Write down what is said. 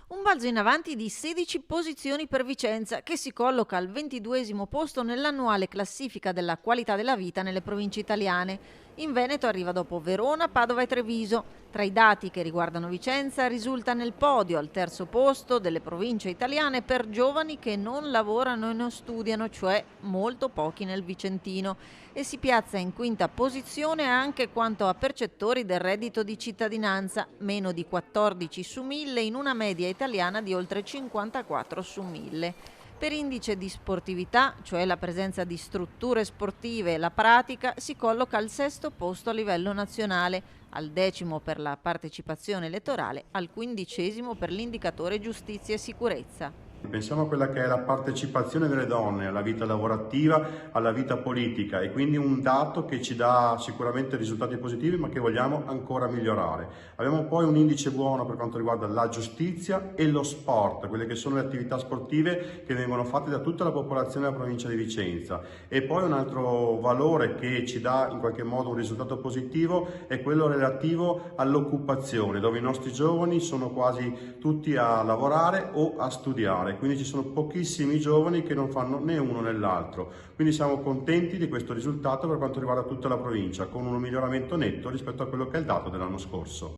Un balzo in avanti di 16 posizioni per Vicenza, che si colloca al 22° posto nell'annuale classifica della qualità della vita nelle province italiane. In Veneto arriva dopo Verona, Padova e Treviso. Tra i dati che riguardano Vicenza risulta nel podio al 3° posto delle province italiane per giovani che non lavorano e non studiano, cioè molto pochi nel Vicentino, e si piazza in 5ª posizione anche quanto a percettori del reddito di cittadinanza, meno di 14 su 1000 in una media italiana di oltre 54 su 1000. Per indice di sportività, cioè la presenza di strutture sportive e la pratica, si colloca al 6° posto a livello nazionale, al 10° per la partecipazione elettorale, al 15° per l'indicatore giustizia e sicurezza. Pensiamo a quella che è la partecipazione delle donne alla vita lavorativa, alla vita politica, e quindi un dato che ci dà sicuramente risultati positivi ma che vogliamo ancora migliorare. Abbiamo poi un indice buono per quanto riguarda la giustizia e lo sport, quelle che sono le attività sportive che vengono fatte da tutta la popolazione della provincia di Vicenza. E poi un altro valore che ci dà in qualche modo un risultato positivo è quello relativo all'occupazione, dove i nostri giovani sono quasi tutti a lavorare o a studiare. Quindi ci sono pochissimi giovani che non fanno né uno né l'altro. Quindi siamo contenti di questo risultato per quanto riguarda tutta la provincia, con un miglioramento netto rispetto a quello che è il dato dell'anno scorso.